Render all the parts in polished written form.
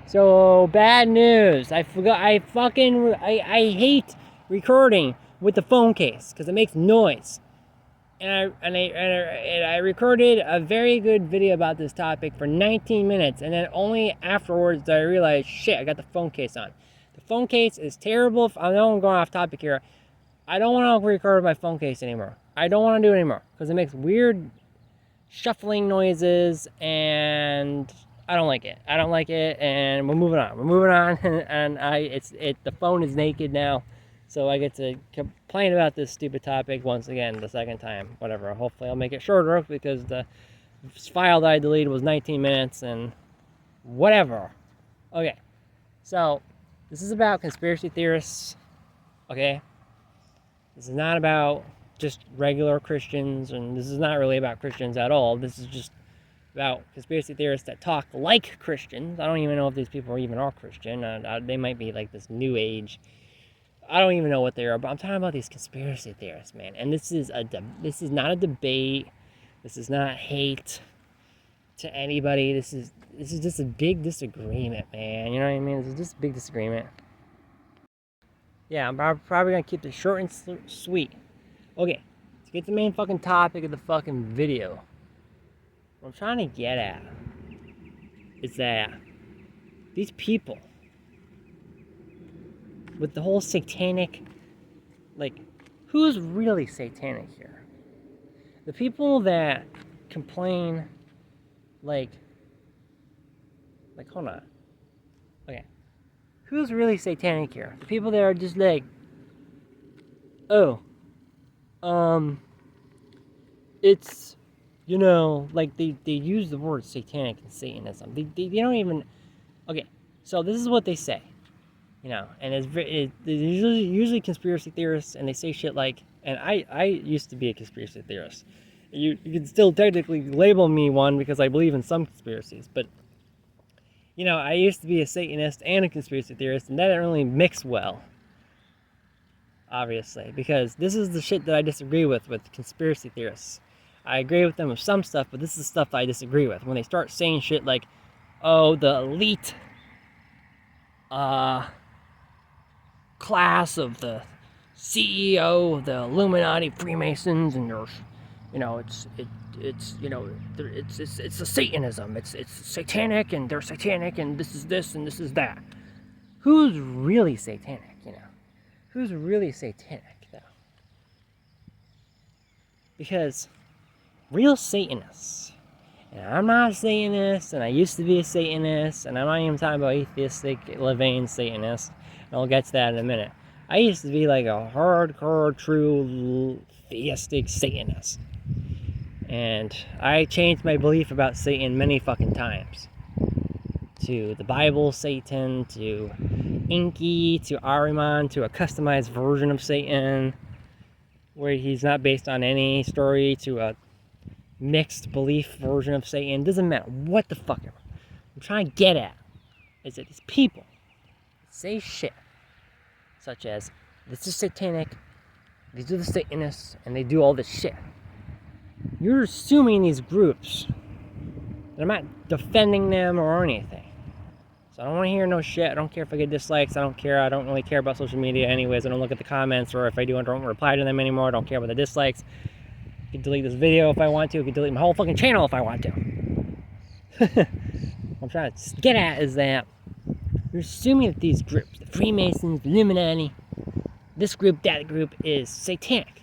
So, bad news. I forgot. I hate recording with the phone case because it makes noise. And I recorded a very good video about this topic for 19 minutes, and then only afterwards did I realize, shit, I got the phone case on. The phone case is terrible. I know I'm going off topic here. I don't want to record my phone case anymore. I don't want to do it anymore because it makes weird shuffling noises, and I don't like it. And we're moving on. And the phone is naked now, so I get to complain about this stupid topic once again, the second time. Whatever. Hopefully, I'll make it shorter because the file that I deleted was 19 minutes and whatever. Okay, so this is about conspiracy theorists. Okay, this is not about just regular Christians, and this is not really about Christians at all. This is just about conspiracy theorists that talk like Christians. I don't even know if these people even are Christian. They might be like this new age. I don't even know what they are, but I'm talking about these conspiracy theorists, man. And this is not a debate. This is not hate to anybody. This is just a big disagreement, man. You know what I mean? This is just a big disagreement. Yeah, I'm probably gonna keep this short and sweet. Okay, to get to the main fucking topic of the fucking video, what I'm trying to get at is that these people with the whole satanic, like, who's really satanic here? The people that complain, like, hold on. Okay. Who's really satanic here? The people that are just like, oh, it's, you know, like they use the word satanic and Satanism. They don't even, okay, so this is what they say, you know, and it's usually conspiracy theorists, and they say shit like, and I used to be a conspiracy theorist. You can still technically label me one because I believe in some conspiracies, but, you know, I used to be a Satanist and a conspiracy theorist, and that didn't really mix well. Obviously, because this is the shit that I disagree with conspiracy theorists. I agree with them with some stuff, but this is the stuff that I disagree with. When they start saying shit like, oh, the elite class of the CEO of the Illuminati Freemasons, and there's, you know, it's a Satanism. It's satanic, and they're satanic, and this is this and this is that. Who's really satanic, you know? Who's really satanic, though? Because real Satanists, and I'm not a Satanist, and I used to be a Satanist, and I'm not even talking about atheistic, Levain Satanist, and I'll get to that in a minute. I used to be like a hardcore, true, theistic Satanist. And I changed my belief about Satan many fucking times. To the Bible Satan, to Inky, to Ahriman, to a customized version of Satan, where he's not based on any story, to a mixed belief version of Satan. Doesn't matter what the fuck I'm trying to get at is that these people say shit such as, this is satanic, these are the Satanists, and they do all this shit. You're assuming these groups, and I'm not defending them or anything. So I don't want to hear no shit. I don't care if I get dislikes. I don't care. I don't really care about social media anyways. I don't look at the comments, or if I do, I don't reply to them anymore. I don't care about the dislikes. I can delete this video if I want to. I can delete my whole fucking channel if I want to. What I'm trying to get at is that you're assuming that these groups, the Freemasons, the Illuminati, this group, that group, is satanic.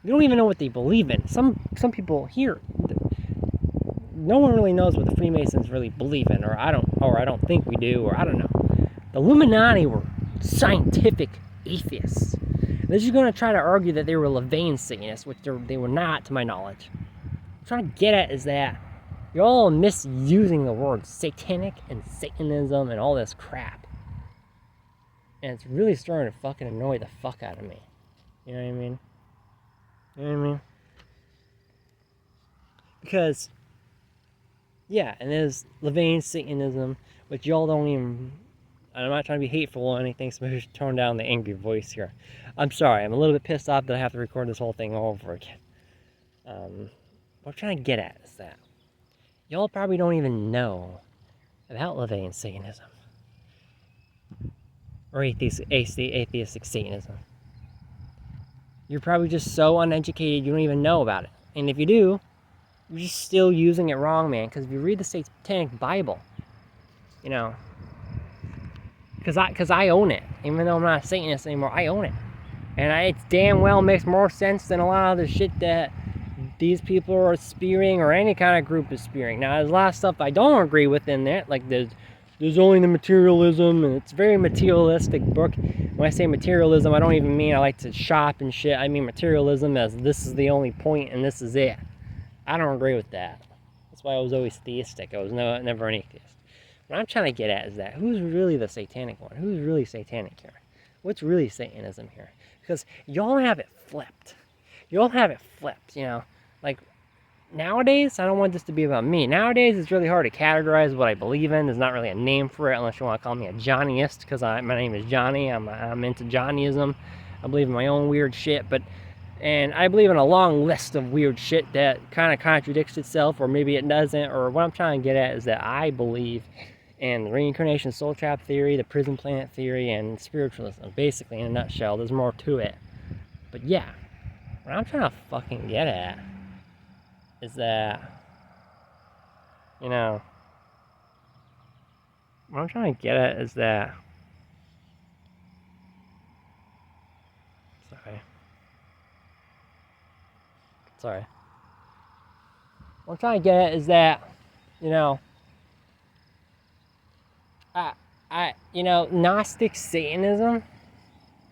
You don't even know what they believe in. Some people here, no one really knows what the Freemasons really believe in, or I don't think we do, or I don't know. The Illuminati were scientific atheists. They're just going to try to argue that they were Levain Satanists, which they were not, to my knowledge. What I'm trying to get at is that you're all misusing the words satanic and Satanism and all this crap. And it's really starting to fucking annoy the fuck out of me. You know what I mean? You know what I mean? Because, yeah, and there's Levain Satanism, which y'all don't even, I'm not trying to be hateful or anything, so maybe I should tone down the angry voice here. I'm sorry, I'm a little bit pissed off that I have to record this whole thing all over again. What I'm trying to get at is that y'all probably don't even know about Levain Satanism. or atheistic Satanism. You're probably just so uneducated you don't even know about it. And if you do, you're just still using it wrong, man. Because if you read the Satanic Bible, you know, because I own it. Even though I'm not a Satanist anymore, I own it. And it damn well makes more sense than a lot of the shit that these people are spewing or any kind of group is spewing. Now, there's a lot of stuff I don't agree with in there. Like, there's only the materialism, and it's a very materialistic book. When I say materialism, I don't even mean I like to shop and shit. I mean materialism as this is the only point and this is it. I don't agree with that. That's why I was always theistic. I was never an atheist. What I'm trying to get at is that who's really the satanic one? Who's really satanic here? What's really Satanism here? Because y'all have it flipped. Y'all have it flipped, you know? Like, nowadays, I don't want this to be about me. Nowadays, it's really hard to categorize what I believe in. There's not really a name for it unless you want to call me a Johnnyist, because my name is Johnny. I'm into Johnnyism. I believe in my own weird shit, and I believe in a long list of weird shit that kind of contradicts itself, or maybe it doesn't, or what I'm trying to get at is that I believe in the reincarnation soul trap theory, the prison planet theory, and spiritualism. Basically, in a nutshell, there's more to it. But yeah, what I'm trying to fucking get at is that, you know, what I'm trying to get at is that, sorry. What I'm trying to get at is that, you know, Gnostic Satanism,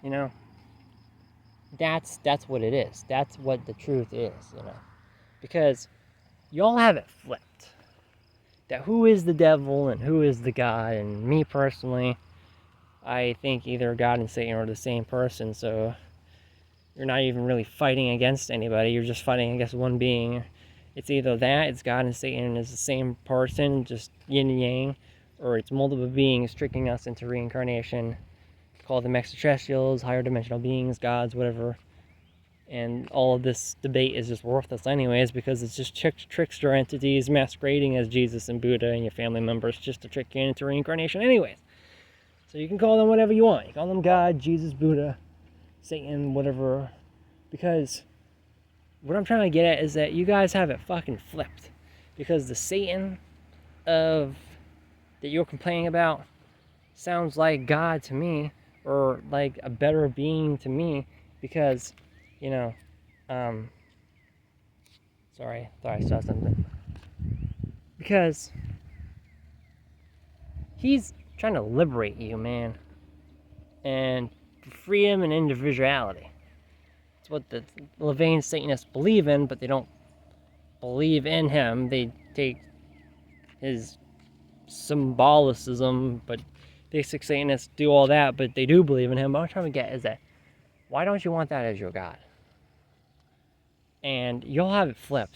you know, that's what it is. That's what the truth is, you know. Because y'all have it flipped. That who is the devil and who is the God, and me personally, I think either God and Satan are the same person, so you're not even really fighting against anybody, you're just fighting against one being. It's either that, it's God and Satan is the same person, just yin and yang, or it's multiple beings tricking us into reincarnation. Call them extraterrestrials, higher dimensional beings, gods, whatever. And all of this debate is just worthless anyways, because it's just trickster entities masquerading as Jesus and Buddha and your family members just to trick you into reincarnation anyways. So you can call them whatever you want. You call them God, Jesus, Buddha, Satan, whatever. Because what I'm trying to get at is that you guys have it fucking flipped. Because the Satan that you're complaining about sounds like God to me, or like a better being to me, because, you know, sorry, thought I saw something. Because he's trying to liberate you, man, and freedom and individuality. It's what the Levian Satanists believe in, but they don't believe in him. They take his symbolicism, but basic Satanists do all that, but they do believe in him. What I'm trying to get is that, why don't you want that as your God? And you'll have it flipped.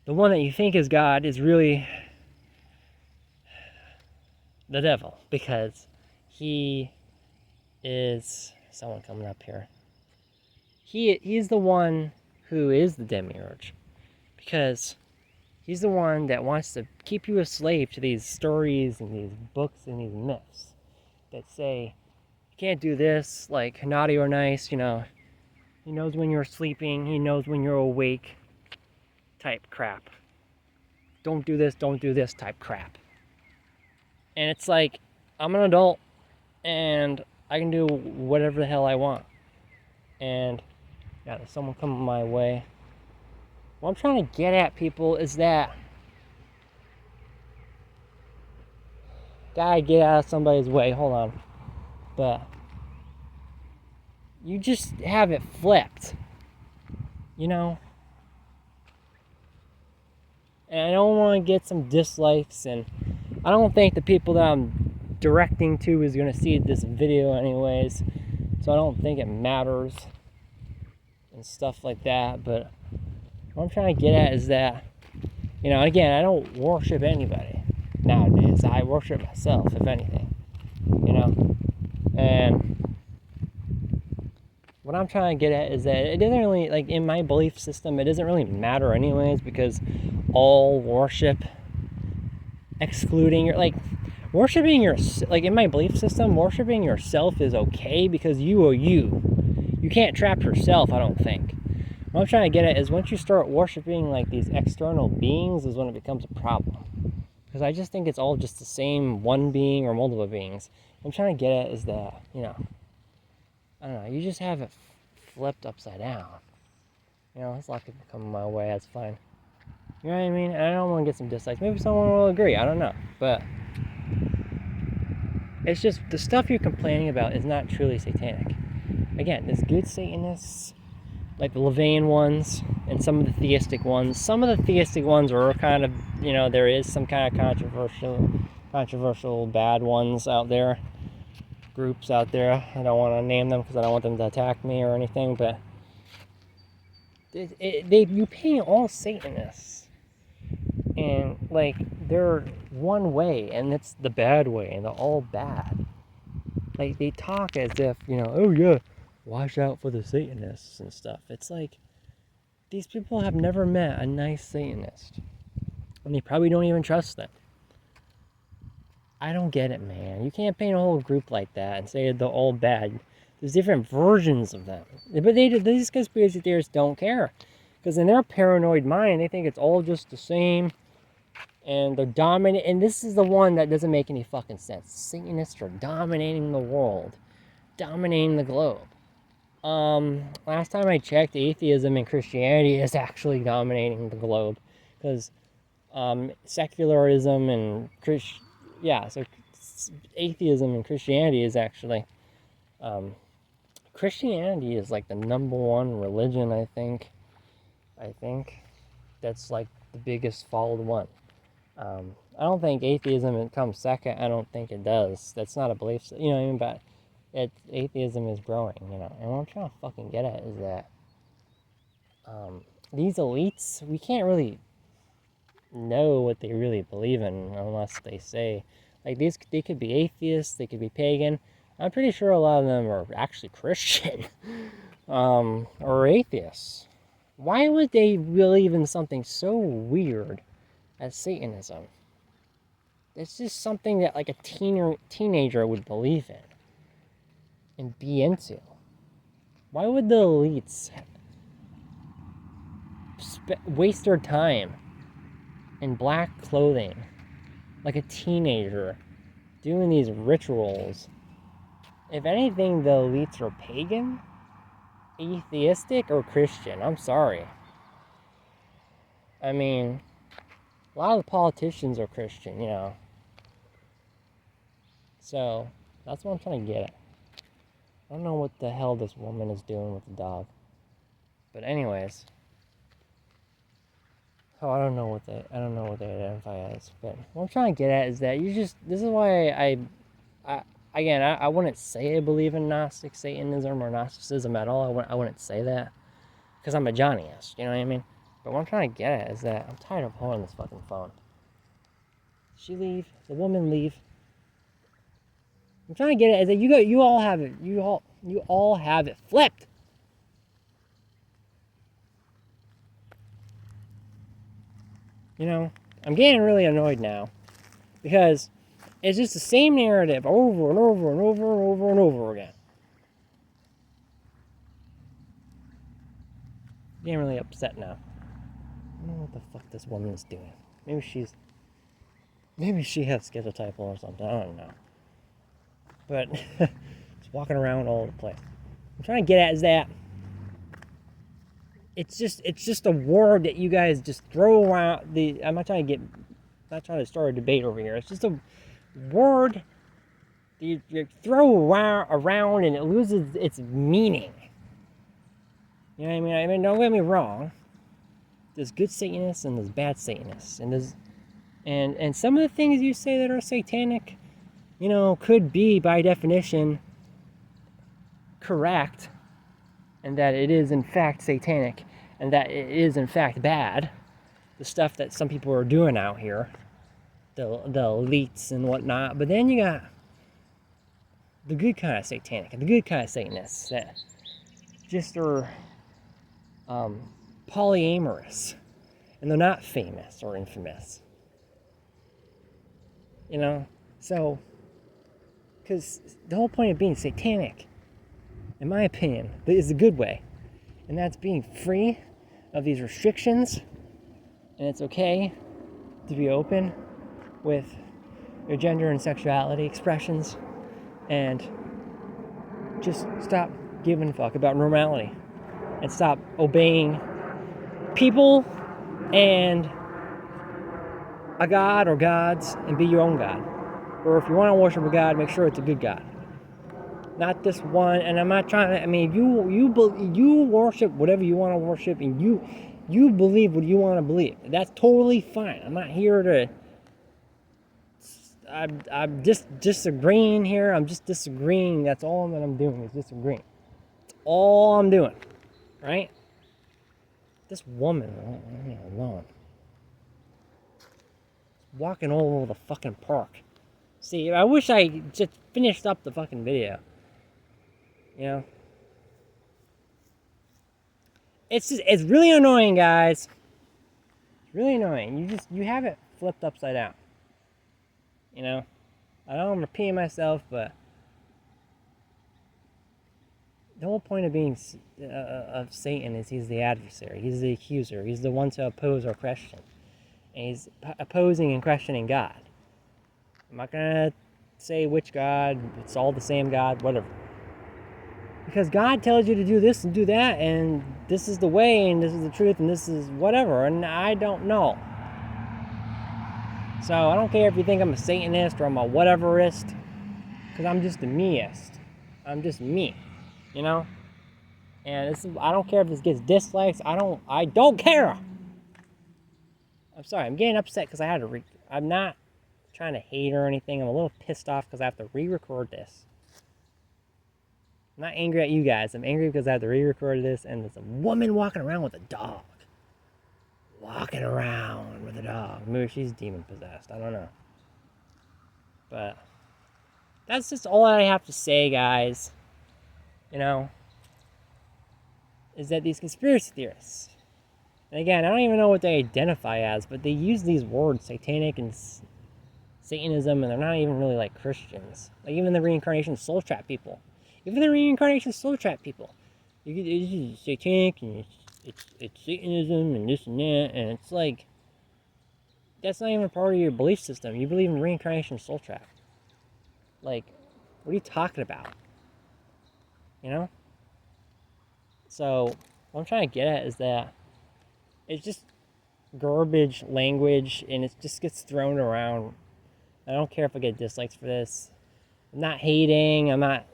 The one that you think is God is really the devil, because he is someone coming up here. He's the one who is the demiurge, because he's the one that wants to keep you a slave to these stories and these books and these myths that say you can't do this, like naughty or nice, you know. He knows when you're sleeping, he knows when you're awake, type crap. Don't do this type crap. And it's like, I'm an adult and I can do whatever the hell I want. And yeah, there's someone coming my way. What I'm trying to get at, people, is that gotta get out of somebody's way. Hold on. But you just have it flipped, you know? And I don't want to get some dislikes, and I don't think the people that I'm directing to is going to see this video anyways, so I don't think it matters and stuff like that. But what I'm trying to get at is that, you know, again, I don't worship anybody nowadays. I worship myself, if anything, you know. And what I'm trying to get at is that it doesn't really, like, in my belief system, it doesn't really matter anyways, because all worship, excluding your, like, Worshipping like in my belief system, worshipping yourself is okay because you are you. You can't trap yourself, I don't think. What I'm trying to get at is once you start worshipping like these external beings is when it becomes a problem. Because I just think it's all just the same one being or multiple beings. What I'm trying to get at is that, I don't know, you just have it flipped upside down. There's a lot of people coming my way, that's fine. You know what I mean? And I don't want to get some dislikes. Maybe someone will agree, I don't know. But it's just the stuff you're complaining about is not truly satanic. Again, there's good Satanists, like the Levian ones, and some of the theistic ones. Some of the theistic ones are kind of, there is some kind of controversial bad ones out there, groups out there. I don't want to name them because I don't want them to attack me or anything, but you paint all Satanists, and like they're one way, and it's the bad way, and they're all bad. Like they talk as if, oh yeah, watch out for the Satanists and stuff. It's like, these people have never met a nice Satanist. And they probably don't even trust them. I don't get it, man. You can't paint a whole group like that and say they're all bad. There's different versions of them. But these conspiracy theorists don't care. Because in their paranoid mind, they think it's all just the same. And they're dominant. And this is the one that doesn't make any fucking sense. Satanists are dominating the world. Dominating the globe. Last time I checked, atheism and Christianity is actually dominating the globe, because secularism and so atheism and Christianity is actually, Christianity is like the number one religion, I think that's like the biggest followed one. I don't think atheism comes second. I don't think it does. That's not a belief, you know what I mean, but atheism is growing, and what I'm trying to fucking get at is that these elites, we can't really know what they really believe in unless they say, like, they could be atheists, they could be pagan. I'm pretty sure a lot of them are actually Christian or atheists. Why would they believe in something so weird as Satanism? It's just something that like a teenager would believe in and be into. Why would the elites waste their time in black clothing like a teenager doing these rituals? If anything, the elites are pagan, atheistic, or Christian. I'm sorry. I mean, a lot of the politicians are Christian, So, that's what I'm trying to get at. I don't know what the hell this woman is doing with the dog. But anyways. I don't know what they identify as. But what I'm trying to get at is that this is why I wouldn't say I believe in Gnostic Satanism or Gnosticism at all. I wouldn't say that. Because I'm a Johnnyist, you know what I mean? But what I'm trying to get at is that I'm tired of holding this fucking phone. She leave. The woman leave. I'm trying to get at is that you all have it flipped. I'm getting really annoyed now because it's just the same narrative over and over and over and over and over again. I'm getting really upset now. I don't know what the fuck this woman is doing. Maybe she has schizotype or something. I don't know. But it's walking around all over the place. I'm trying to get at is that it's just a word that you guys just throw around. I'm not trying to start a debate over here. It's just a word you throw around and it loses its meaning. You know what I mean? Don't get me wrong. There's good Satanists and there's bad Satanists, and some of the things you say that are satanic, could be by definition correct, and that it is in fact satanic, and that it is in fact bad. The stuff that some people are doing out here, the elites and whatnot. But then you got the good kind of satanic and the good kind of Satanists that just are polyamorous, and they're not famous or infamous. So, because the whole point of being satanic, in my opinion, is the good way. And that's being free of these restrictions. And it's okay to be open with your gender and sexuality expressions. And just stop giving a fuck about normality. And stop obeying people and a god or gods, and be your own god. Or if you want to worship a god, make sure it's a good god. Not this one. And I'm not trying to. I mean, you worship whatever you want to worship, and you believe what you want to believe. That's totally fine. I'm not here to. I'm just disagreeing here. I'm just disagreeing. That's all that I'm doing is disagreeing. That's all I'm doing, right? This woman, leave me alone. Walking all over the fucking park. See, I wish I just finished up the fucking video. You know? It's really annoying, guys. It's really annoying. You have it flipped upside down. You know? I know I'm repeating myself, but the whole point of being of Satan is he's the adversary. He's the accuser. He's the one to oppose or question. And he's opposing and questioning God. I'm not going to say which God. It's all the same God, whatever. Because God tells you to do this and do that, and this is the way, and this is the truth, and this is whatever, and I don't know. So I don't care if you think I'm a Satanist or I'm a whateverist, because I'm just a meist. I'm just me, you know? And I don't care if this gets dislikes. I don't care. I'm sorry, I'm getting upset because I had to I'm not trying to hate or anything. I'm a little pissed off because I have to re-record this. I'm not angry at you guys. I'm angry because I have to re-record this, and there's a woman walking around with a dog. Maybe she's demon possessed. I don't know. But that's just all I have to say, guys. You know, is that these conspiracy theorists, and again, I don't even know what they identify as, but they use these words, satanic and Satanism, and they're not even really like Christians. Like even the reincarnation soul trap people. It's satanic and it's Satanism and this and that, and it's like, that's not even part of your belief system. You believe in reincarnation soul trap. Like, what are you talking about? You know? So, what I'm trying to get at is that it's just garbage language, and it just gets thrown around. I don't care if I get dislikes for this. I'm not hating. I'm not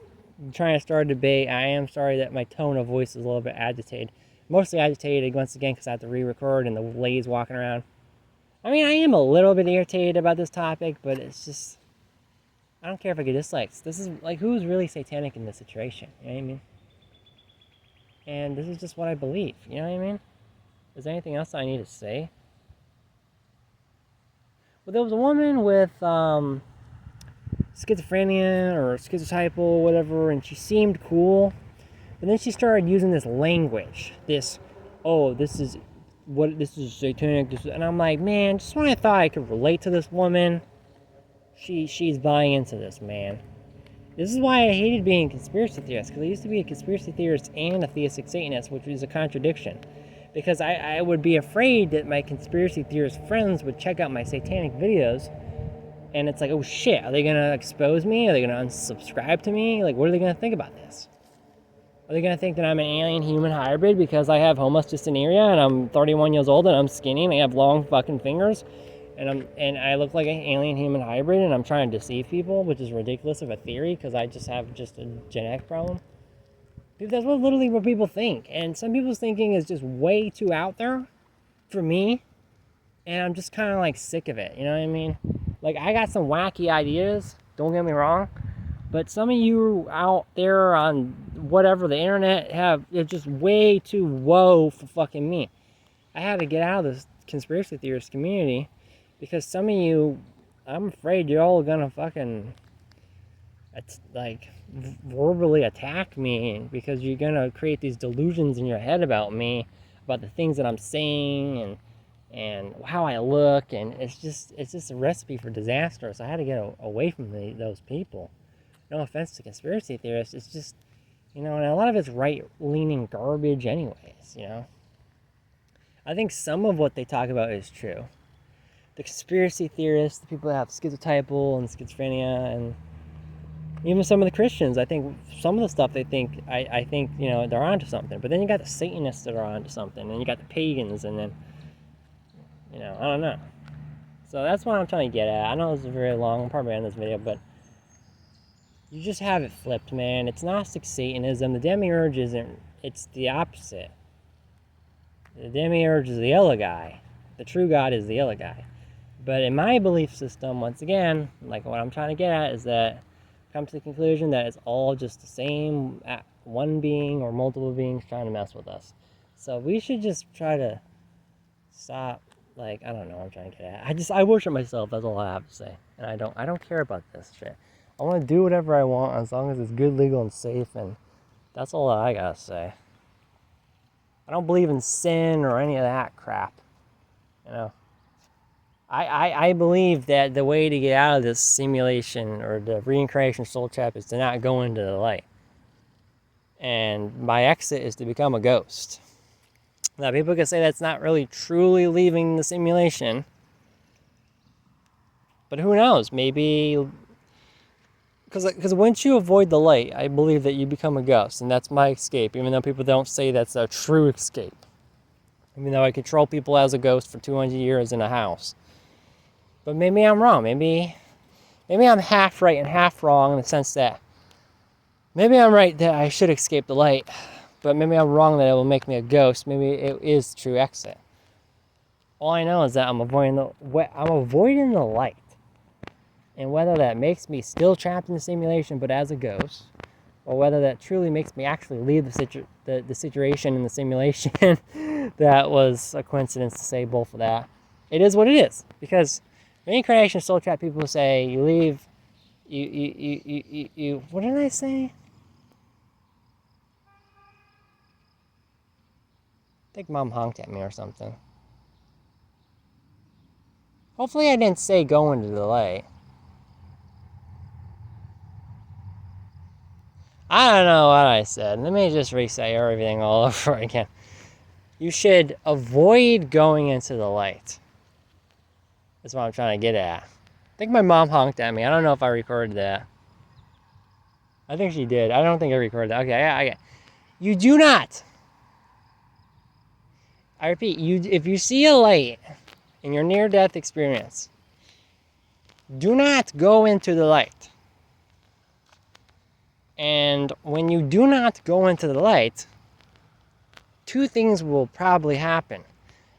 trying to start a debate. I am sorry that my tone of voice is a little bit agitated. Mostly agitated, once again, because I have to re-record and the lady's walking around. I mean, I am a little bit irritated about this topic, but it's just, I don't care if I get dislikes. This is, like, who's really satanic in this situation? You know what I mean? And this is just what I believe. You know what I mean? Is there anything else I need to say? Well, there was a woman with schizophrenia or schizotypal, whatever, and she seemed cool. But then she started using this language. This is satanic. And I'm like, man, just when I thought I could relate to this woman, she's buying into this, man. This is why I hated being a conspiracy theorist, because I used to be a conspiracy theorist and a theistic Satanist, which was a contradiction. Because I would be afraid that my conspiracy theorist friends would check out my satanic videos, and it's like, oh shit, are they going to expose me? Are they going to unsubscribe to me? Like, what are they going to think about this? Are they going to think that I'm an alien-human hybrid because I have homocystinuria and I'm 31 years old and I'm skinny and I have long fucking fingers and I look like an alien-human hybrid and I'm trying to deceive people, which is ridiculous of a theory because I just have a genetic problem? That's literally what people think. And some people's thinking is just way too out there for me. And I'm just kind of like sick of it. You know what I mean? Like, I got some wacky ideas. Don't get me wrong. But some of you out there on whatever the internet they're just way too woe for fucking me. I had to get out of this conspiracy theorist community because some of you, I'm afraid you're all gonna fucking like verbally attack me because you're gonna create these delusions in your head about me, about the things that I'm saying, and and how I look, and it's just a recipe for disaster. So I had to get away from those people. No offense to conspiracy theorists, it's just, and a lot of it's right-leaning garbage anyways, I think some of what they talk about is true. The conspiracy theorists, the people that have schizotypal and schizophrenia, and even some of the Christians, I think some of the stuff they think, I think, they're onto something. But then you got the Satanists that are onto something, and you got the pagans, and then, I don't know. So that's what I'm trying to get at. I know this is very long, I'm probably end this video, but you just have it flipped, man. It's Gnostic Satanism. The demiurge isn't, it's the opposite. The demiurge is the other guy. The true God is the other guy. But in my belief system, once again, like what I'm trying to get at is that come to the conclusion that it's all just the same one being or multiple beings trying to mess with us. So we should just try to stop, I don't know what I'm trying to get at. I worship myself, that's all I have to say. And I don't care about this shit. I want to do whatever I want as long as it's good, legal, and safe, and that's all that I gotta say. I don't believe in sin or any of that crap, I believe that the way to get out of this simulation or the reincarnation soul trap is to not go into the light. And my exit is to become a ghost. Now, people can say that's not really truly leaving the simulation. But who knows? Maybe... Because once you avoid the light, I believe that you become a ghost. And that's my escape, even though people don't say that's a true escape. Even though I control people as a ghost for 200 years in a house. But maybe I'm wrong. Maybe I'm half right and half wrong in the sense that maybe I'm right that I should escape the light, but maybe I'm wrong that it will make me a ghost. Maybe it is true exit. All I know is that I'm avoiding the light, and whether that makes me still trapped in the simulation but as a ghost, or whether that truly makes me actually leave the situation in the simulation, that was a coincidence to say both of that. It is what it is, because reincarnation soul trap people say you leave, you what did I say? I think Mom honked at me or something. Hopefully I didn't say go into the light. I don't know what I said. Let me just reset everything all over again. You should avoid going into the light. That's what I'm trying to get at. I think my mom honked at me. I don't know if I recorded that. I think she did. I don't think I recorded that. Okay. You do not. I repeat, if you see a light in your near-death experience, do not go into the light. And when you do not go into the light, two things will probably happen.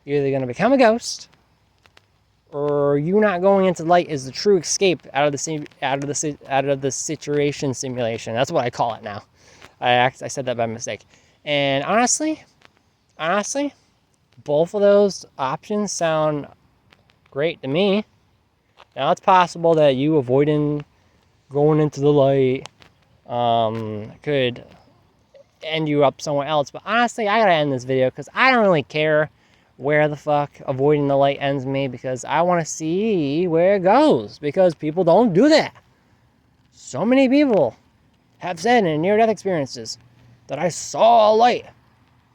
You're either going to become a ghost, or you not going into light is the true escape out of the situation simulation. That's what I call it now. I said that by mistake. And honestly, both of those options sound great to me. Now it's possible that you avoiding going into the light could end you up somewhere else. But honestly, I gotta end this video because I don't really care where the fuck avoiding the light ends me, because I want to see where it goes, because people don't do that. So many people have said in near-death experiences that I saw a light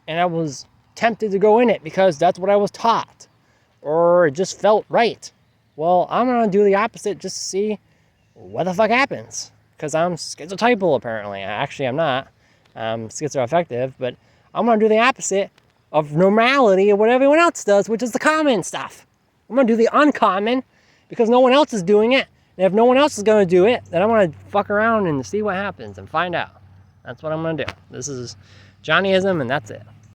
and I was tempted to go in it because that's what I was taught, or it just felt right. Well, I'm gonna do the opposite just to see what the fuck happens, because I'm schizotypal apparently. Actually, I'm not. I'm schizoaffective, but I'm gonna do the opposite of normality of what everyone else does, which is the common stuff. I'm gonna do the uncommon because no one else is doing it. And if no one else is gonna do it, then I'm gonna fuck around and see what happens and find out. That's what I'm gonna do. This is Johnnyism, and that's it.